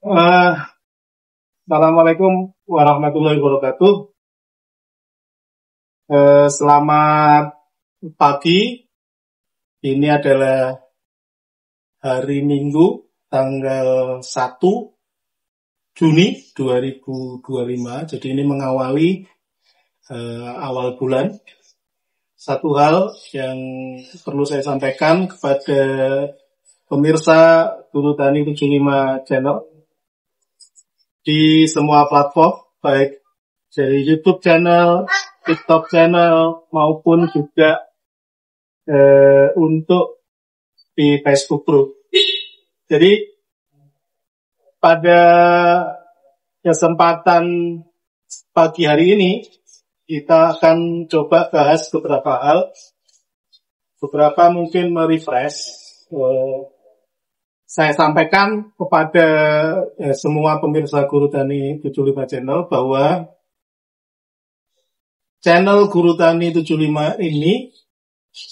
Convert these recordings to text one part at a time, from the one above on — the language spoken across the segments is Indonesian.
Eh, Assalamualaikum warahmatullahi wabarakatuh. Selamat pagi. Ini adalah hari Minggu, tanggal 1 Juni 2025. Jadi ini mengawali awal bulan. Satu hal yang perlu saya sampaikan kepada pemirsa Guru Tani 75 Channel di semua platform, baik dari YouTube channel, TikTok channel, maupun juga untuk di Facebook Group. Jadi pada kesempatan pagi hari ini kita akan coba bahas beberapa hal, beberapa mungkin merefresh. Saya sampaikan kepada semua pemirsa Guru Tani 75 Channel bahwa channel Guru Tani 75 ini,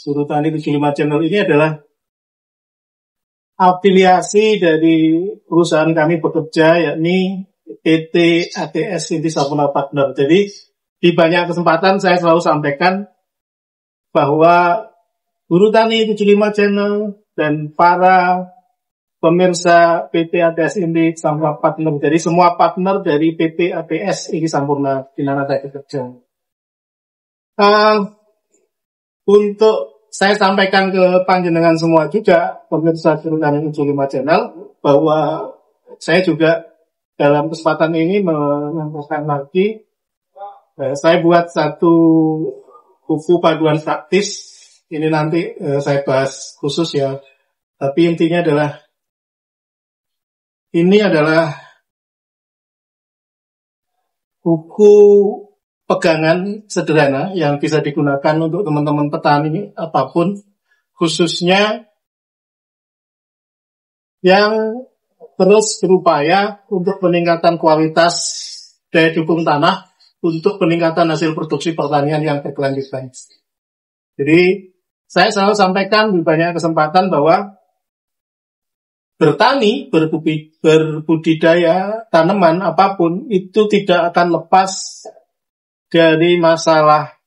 Guru Tani 75 Channel ini adalah afiliasi dari perusahaan kami bekerja, yakni PT ATS Inti Sampurna Partner. Jadi di banyak kesempatan saya selalu sampaikan bahwa Guru Tani 75 Channel dan para pemirsa PT ATS Inti Sampurna Partner, jadi semua partner dari PT ATS Inti Sampurna di mana saya bekerja. Untuk saya sampaikan ke panjenengan semua juga, pemirsa Guru Tani 75 Channel, bahwa saya juga dalam kesempatan ini menyampaikan lagi, saya buat satu buku panduan praktis. Ini nanti saya bahas khusus ya, tapi intinya adalah ini adalah buku pegangan sederhana yang bisa digunakan untuk teman-teman petani apapun, khususnya yang terus berupaya untuk peningkatan kualitas daya dukung tanah untuk peningkatan hasil produksi pertanian yang berkelanjutan. Jadi saya selalu sampaikan di banyak kesempatan bahwa bertani, berbudidaya tanaman apapun itu tidak akan lepas dari masalah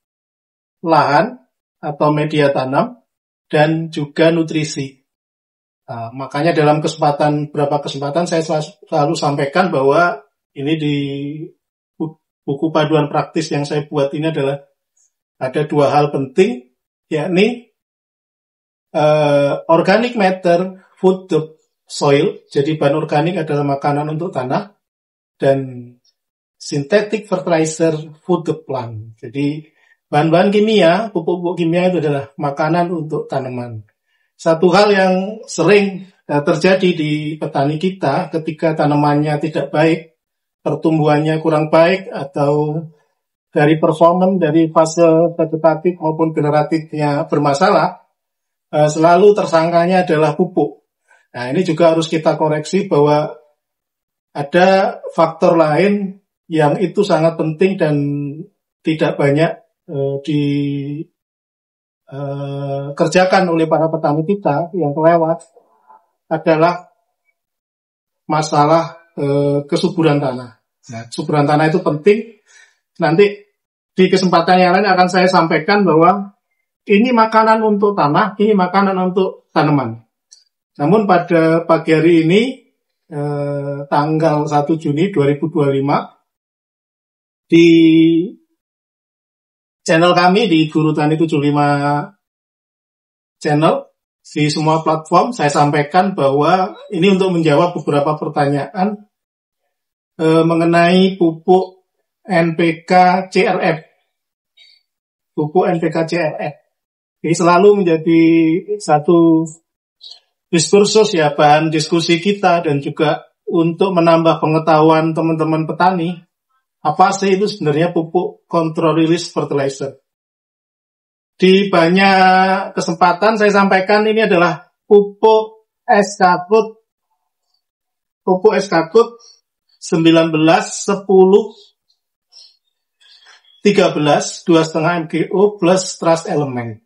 lahan atau media tanam dan juga nutrisi. Nah, makanya dalam beberapa kesempatan saya selalu sampaikan bahwa ini di buku panduan praktis yang saya buat ini adalah ada dua hal penting, yakni organic matter, food the soil, jadi bahan organik adalah makanan untuk tanah, dan synthetic fertilizer, food the plant. Jadi bahan-bahan kimia, pupuk-pupuk kimia itu adalah makanan untuk tanaman. Satu hal yang sering terjadi di petani kita ketika tanamannya tidak baik, pertumbuhannya kurang baik, atau dari performance dari fase vegetatif maupun generatifnya bermasalah, selalu tersangkanya adalah pupuk. Nah, ini juga harus kita koreksi bahwa ada faktor lain yang itu sangat penting dan tidak banyak dikerjakan oleh para petani kita yang kelewat, adalah masalah kesuburan tanah. Nah, kesuburan tanah itu penting. Nanti di kesempatan yang lain akan saya sampaikan bahwa ini makanan untuk tanah, ini makanan untuk tanaman. Namun pada pagi hari ini, tanggal 1 Juni 2025, di channel kami di Guru Tani 75 Channel, di semua platform, saya sampaikan bahwa ini untuk menjawab beberapa pertanyaan mengenai pupuk NPK CRF. Pupuk NPK CRF. Ini selalu menjadi satu diskursus ya, bahan diskusi kita, dan juga untuk menambah pengetahuan teman-teman petani, apa sih itu sebenarnya pupuk control release fertilizer. Di banyak kesempatan saya sampaikan ini adalah pupuk SK-Kut 19, 10, 13, 2,5 MgO plus trust element.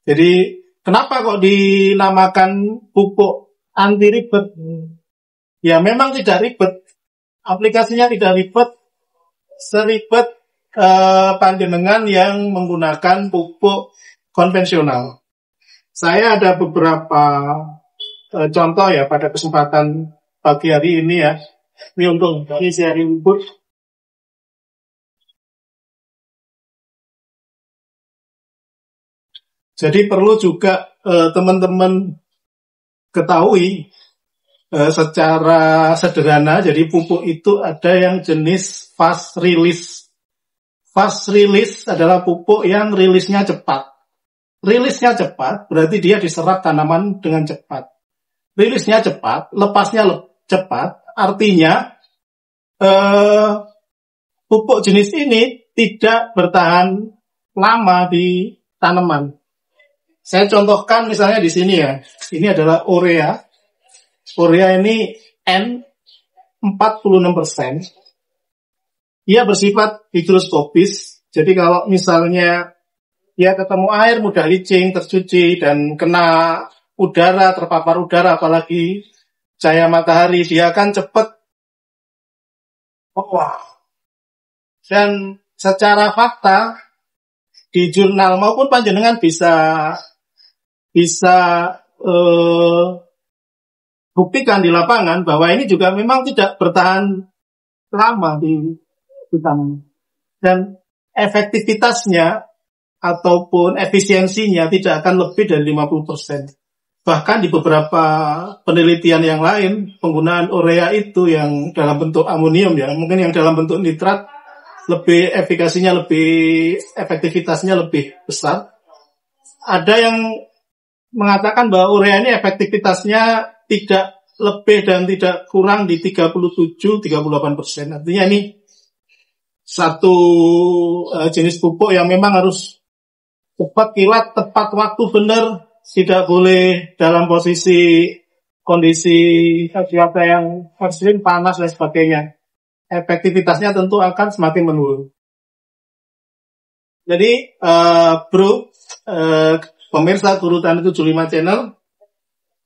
Jadi kenapa kok dinamakan pupuk anti ribet? Ya memang tidak ribet, aplikasinya tidak ribet, seribet panjenengan yang menggunakan pupuk konvensional. Saya ada beberapa contoh ya pada kesempatan pagi hari ini ya. Ini untuk isi hari libur. Jadi perlu juga teman-teman ketahui secara sederhana. Jadi pupuk itu ada yang jenis fast release. Fast release adalah pupuk yang rilisnya cepat. Rilisnya cepat berarti dia diserap tanaman dengan cepat. Rilisnya cepat, lepasnya cepat. Artinya pupuk jenis ini tidak bertahan lama di tanaman. Saya contohkan misalnya di sini ya. Ini adalah urea. Urea ini N46%. Ia bersifat higroskopis. Jadi kalau misalnya dia ketemu air mudah licin, tercuci, dan kena udara, terpapar udara, apalagi cahaya matahari, dia akan cepat. Wah. Dan secara fakta di jurnal maupun panjenengan bisa buktikan di lapangan bahwa ini juga memang tidak bertahan lama di tanaman. Dan efektivitasnya ataupun efisiensinya tidak akan lebih dari 50%. Bahkan di beberapa penelitian yang lain, penggunaan urea itu yang dalam bentuk amonium ya, mungkin yang dalam bentuk nitrat lebih efektivitasnya lebih besar. Ada yang mengatakan bahwa urea ini efektivitasnya tidak lebih dan tidak kurang di 37-38%. Artinya ini satu jenis pupuk yang memang harus cepat kilat, tepat waktu, benar, tidak boleh dalam kondisi cuaca yang ekstrim, panas dan sebagainya. Efektivitasnya tentu akan semakin menurun. Jadi, pemirsa Guru Tani 75 channel,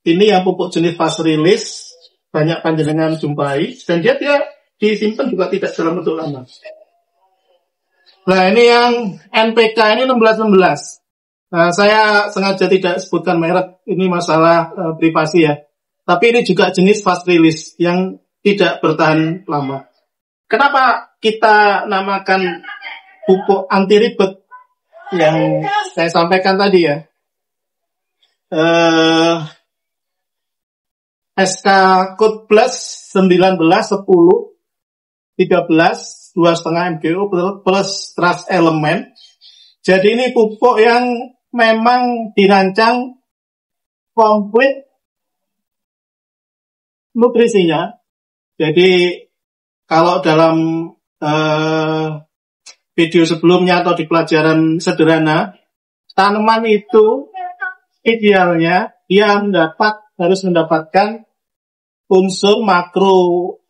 ini yang pupuk jenis fast release, banyak panjenengan jumpai, dan dia disimpan juga tidak dalam bentuk lama. Nah, ini yang NPK ini 1616. Nah, saya sengaja tidak sebutkan merek, ini masalah privasi ya. Tapi ini juga jenis fast release yang tidak bertahan lama. Kenapa kita namakan pupuk anti ribet yang saya sampaikan tadi ya? SK Code Plus 19 10 13 2,5 MgO plus Trust Element. Jadi ini pupuk yang memang dirancang komplit nutrisinya. Jadi kalau dalam video sebelumnya atau di pelajaran sederhana, tanaman itu idealnya dia harus mendapatkan unsur makro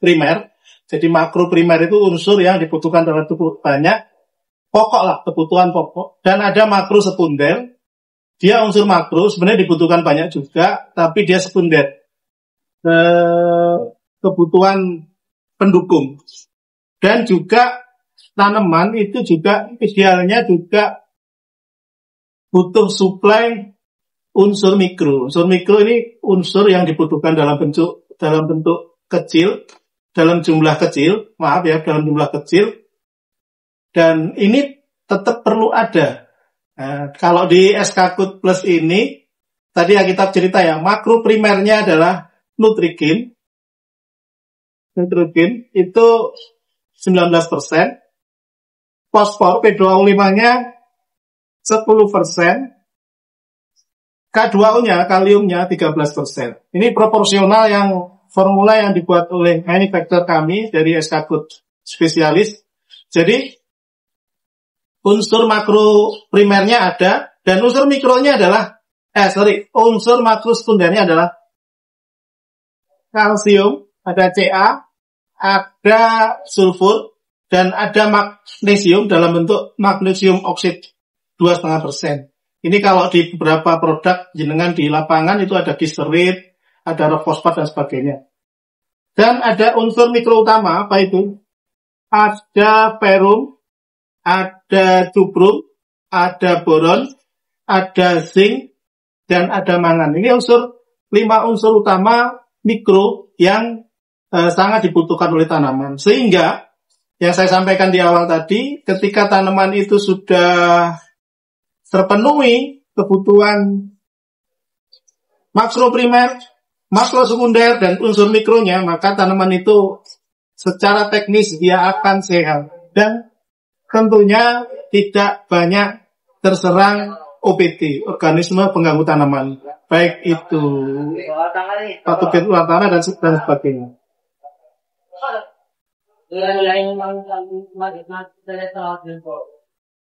primer. Jadi makro primer itu unsur yang dibutuhkan dalam tubuh banyak, pokok lah, kebutuhan pokok. Dan ada makro sekunder, dia unsur makro sebenarnya dibutuhkan banyak juga, tapi dia sekunder, kebutuhan pendukung. Dan juga tanaman itu juga idealnya juga butuh suplai unsur mikro. Unsur mikro ini unsur yang dibutuhkan dalam bentuk kecil, dalam jumlah kecil, dalam jumlah kecil, dan ini tetap perlu ada. Nah, kalau di SK Code Plus ini, tadi yang kita cerita ya, makro primernya adalah nutrigen. Nutrigen itu 19%, fosfor P2O5-nya 10%, K2O-nya, kaliumnya 13%. Ini proporsional yang formula yang dibuat oleh manufacturer kami dari SK Code spesialis. Jadi unsur makro primernya ada dan unsur mikronya adalah unsur makro sekundernya adalah kalsium, ada Ca, ada sulfur dan ada magnesium dalam bentuk magnesium oksid 2,5%. Ini kalau di beberapa produk jenengan di lapangan itu ada glycerin, ada rock fosfat dan sebagainya. Dan ada unsur mikro utama, apa itu? Ada ferrum, ada cuprum, ada boron, ada zinc, dan ada mangan. Ini lima unsur utama mikro yang sangat dibutuhkan oleh tanaman. Sehingga, yang saya sampaikan di awal tadi, ketika tanaman itu sudah terpenuhi kebutuhan makro primer, makro sekunder, dan unsur mikronya, maka tanaman itu secara teknis dia akan sehat. Dan tentunya tidak banyak terserang OPT, organisme pengganggu tanaman. Baik itu patogen luar tanah dan sebagainya.